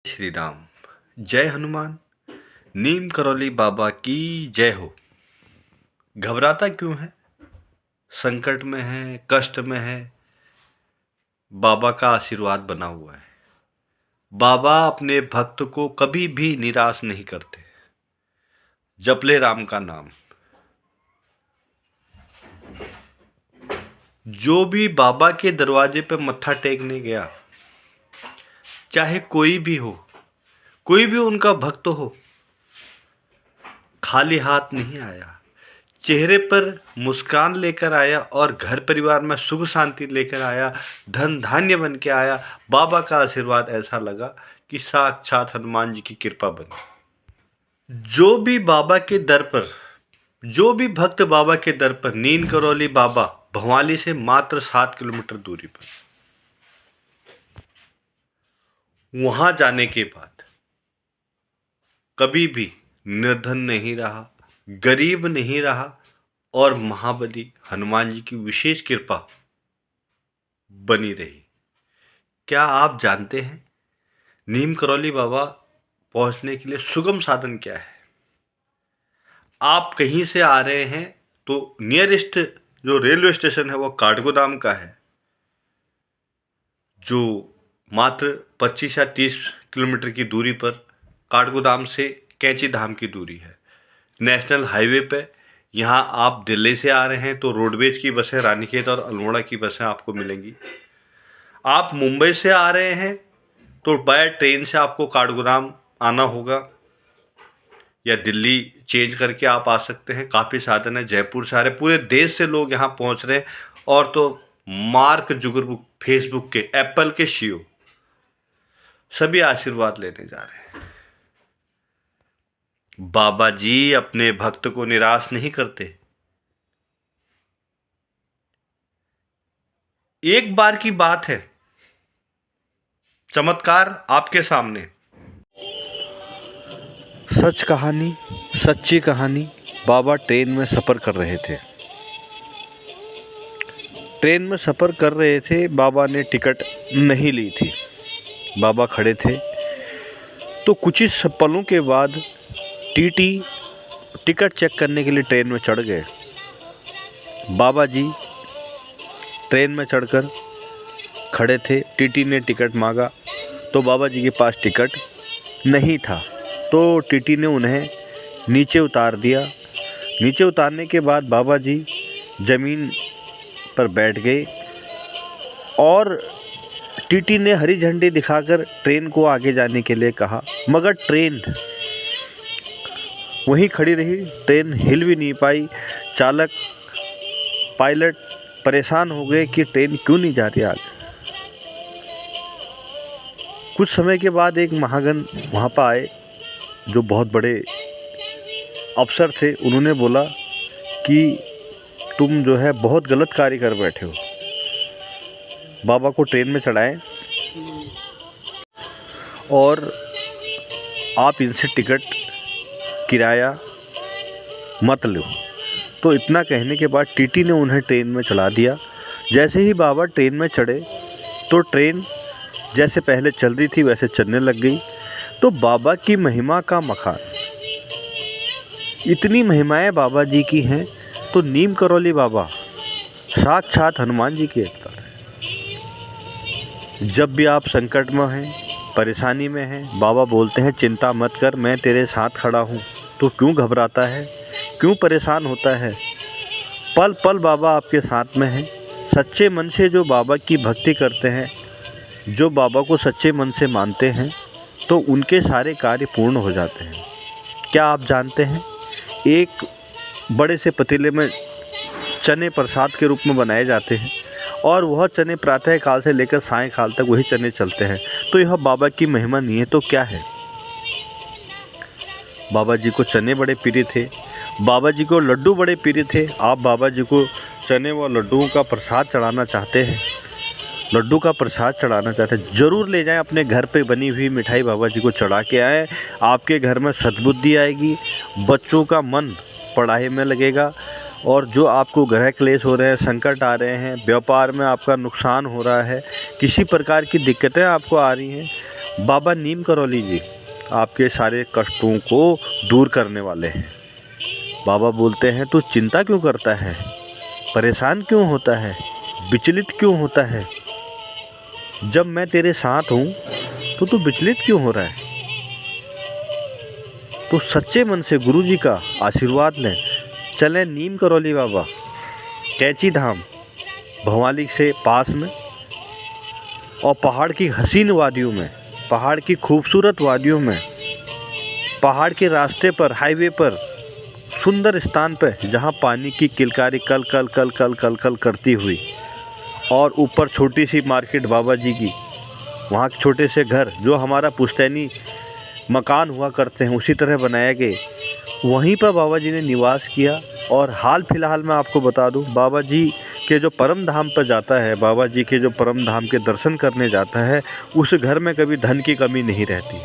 श्री राम। जय हनुमान। नीम करौली बाबा की जय हो। घबराता क्यों है? संकट में है, कष्ट में है, बाबा का आशीर्वाद बना हुआ है। बाबा अपने भक्त को कभी भी निराश नहीं करते। जप ले राम का नाम। जो भी बाबा के दरवाजे पर मत्था टेकने गया, चाहे कोई भी हो, कोई भी उनका भक्त हो, खाली हाथ नहीं आया। चेहरे पर मुस्कान लेकर आया और घर परिवार में सुख शांति लेकर आया, धन धान्य बन के आया। बाबा का आशीर्वाद ऐसा लगा कि साक्षात हनुमान जी की कृपा बनी। जो भी बाबा के दर पर, जो भी भक्त बाबा के दर पर, नीम करौली बाबा भवाली से मात्र 7 किलोमीटर दूरी पर, वहां जाने के बाद कभी भी निर्धन नहीं रहा, गरीब नहीं रहा और महाबली हनुमान जी की विशेष कृपा बनी रही। क्या आप जानते हैं नीम करौली बाबा पहुंचने के लिए सुगम साधन क्या है? आप कहीं से आ रहे हैं तो नियरेस्ट जो रेलवे स्टेशन है वो काठगोदाम का है, जो मात्र 25 या 30 किलोमीटर की दूरी पर काठगोदाम से कैंची धाम की दूरी है। नेशनल हाईवे पे यहाँ आप दिल्ली से आ रहे हैं तो रोडवेज की बसें, रानीखेत और अल्मोड़ा की बसें आपको मिलेंगी। आप मुंबई से आ रहे हैं तो बाय ट्रेन से आपको काठगोदाम आना होगा, या दिल्ली चेंज करके आप आ सकते हैं। काफ़ी साधन है। जयपुर से आ रहे, पूरे देश से लोग यहाँ पहुँच रहे हैं। और तो मार्क जुगरबुक फेसबुक के, एप्पल के सीईओ सभी आशीर्वाद लेने जा रहे हैं। बाबा जी अपने भक्त को निराश नहीं करते। एक बार की बात है, चमत्कार आपके सामने। सच कहानी, सच्ची कहानी। बाबा ट्रेन में सफ़र कर रहे थे। ट्रेन में सफ़र कर रहे थे, बाबा ने टिकट नहीं ली थी। बाबा खड़े थे तो कुछ ही पलों के बाद टीटी टिकट चेक करने के लिए ट्रेन में चढ़ गए। बाबा जी ट्रेन में चढ़कर खड़े थे। टीटी ने टिकट मांगा तो बाबा जी के पास टिकट नहीं था, तो टीटी ने उन्हें नीचे उतार दिया। नीचे उतारने के बाद बाबा जी ज़मीन पर बैठ गए और टीटी ने हरी झंडी दिखाकर ट्रेन को आगे जाने के लिए कहा, मगर ट्रेन वहीं खड़ी रही। ट्रेन हिल भी नहीं पाई। चालक, पायलट परेशान हो गए कि ट्रेन क्यों नहीं जा रही आगे। कुछ समय के बाद एक महागण वहाँ पर आए, जो बहुत बड़े अफसर थे। उन्होंने बोला कि तुम जो है बहुत गलत कार्य कर बैठे हो। बाबा को ट्रेन में चढ़ाएं और आप इनसे टिकट किराया मत लो। तो इतना कहने के बाद टीटी ने उन्हें ट्रेन में चढ़ा दिया। जैसे ही बाबा ट्रेन में चढ़े तो ट्रेन जैसे पहले चल रही थी वैसे चलने लग गई। तो बाबा की महिमा का मखान, इतनी महिमाएं बाबा जी की हैं, तो नीम करौली बाबा साक्षात हनुमान जी के अवतार हैं। जब भी आप संकट में हैं, परेशानी में हैं, बाबा बोलते हैं चिंता मत कर, मैं तेरे साथ खड़ा हूँ। तो क्यों घबराता है, क्यों परेशान होता है? पल पल बाबा आपके साथ में हैं। सच्चे मन से जो बाबा की भक्ति करते हैं, जो बाबा को सच्चे मन से मानते हैं, तो उनके सारे कार्य पूर्ण हो जाते हैं। क्या आप जानते हैं, एक बड़े से पतीले में चने प्रसाद के रूप में बनाए जाते हैं और वह चने प्रातः काल से लेकर सायं काल तक वही चने चलते हैं। तो यह बाबा की महिमा नहीं है तो क्या है? बाबा जी को चने बड़े प्रिय थे, बाबा जी को लड्डू बड़े प्रिय थे। आप बाबा जी को चने व लड्डुओं का प्रसाद चढ़ाना चाहते हैं, लड्डू का प्रसाद चढ़ाना चाहते हैं, ज़रूर ले जाएं। अपने घर पे बनी हुई मिठाई बाबा जी को चढ़ा के आएँ। आपके घर में सद्बुद्धि आएगी, बच्चों का मन पढ़ाई में लगेगा, और जो आपको ग्रह क्लेश हो रहे हैं, संकट आ रहे हैं, व्यापार में आपका नुकसान हो रहा है, किसी प्रकार की दिक्कतें आपको आ रही हैं, बाबा नीम करौली जी आपके सारे कष्टों को दूर करने वाले हैं। बाबा बोलते हैं तू चिंता क्यों करता है, परेशान क्यों होता है, विचलित क्यों होता है। जब मैं तेरे साथ हूँ तो तू विचलित क्यों हो रहा है। तो सच्चे मन से गुरु जी का आशीर्वाद लें। चलें नीम करौली बाबा, कैंची धाम, भवाली से पास में, और पहाड़ की हसीन वादियों में, पहाड़ की खूबसूरत वादियों में, पहाड़ के रास्ते पर, हाईवे पर, सुंदर स्थान पर जहाँ पानी की किलकारी कल कल कल कल कल कल करती हुई, और ऊपर छोटी सी मार्केट बाबा जी की, वहाँ के छोटे से घर जो हमारा पुश्तैनी मकान हुआ करते हैं उसी तरह बनाए गए, वहीं पर बाबा जी ने निवास किया। और हाल फिलहाल में आपको बता दूं, बाबा जी के जो परम धाम पर जाता है, बाबा जी के जो परम धाम के दर्शन करने जाता है, उस घर में कभी धन की कमी नहीं रहती,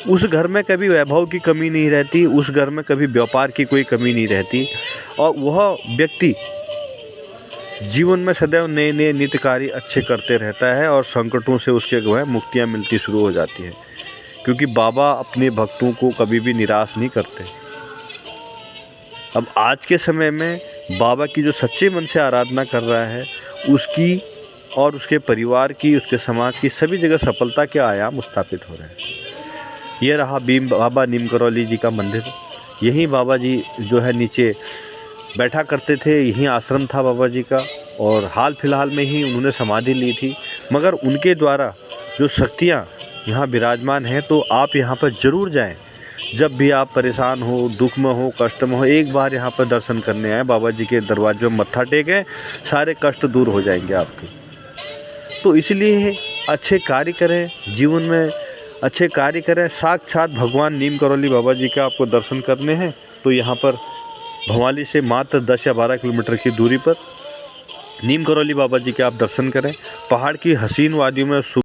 उस घर में कभी वैभव की कमी नहीं रहती, उस घर में कभी व्यापार की कोई कमी नहीं रहती। और वह व्यक्ति जीवन में सदैव नए नए नित्य कार्य अच्छे करते रहता है और संकटों से उसके जो है मुक्तियाँ मिलती शुरू हो जाती है, क्योंकि बाबा अपने भक्तों को कभी भी निराश नहीं करते। अब आज के समय में बाबा की जो सच्चे मन से आराधना कर रहा है, उसकी और उसके परिवार की, उसके समाज की सभी जगह सफलता के आयाम स्थापित हो रहे हैं। ये रहा बाबा नीम करौली जी का मंदिर। यहीं बाबा जी जो है नीचे बैठा करते थे, यहीं आश्रम था बाबा जी का, और हाल फिलहाल में ही उन्होंने समाधि ली थी। मगर उनके द्वारा जो शक्तियाँ यहाँ विराजमान हैं, तो आप यहाँ पर ज़रूर जाएं। जब भी आप परेशान हो, दुख में हो, कष्ट में हो, एक बार यहाँ पर दर्शन करने आए, बाबा जी के दरवाजे में मत्था टेकें, सारे कष्ट दूर हो जाएंगे आपके। तो इसलिए अच्छे कार्य करें, जीवन में अच्छे कार्य करें। साक्षात भगवान नीम करौली बाबा जी का आपको दर्शन करने हैं तो यहाँ पर भवाली से मात्र 10 या 12 किलोमीटर की दूरी पर नीम करौली बाबा जी के आप दर्शन करें। पहाड़ की हसीन वादियों में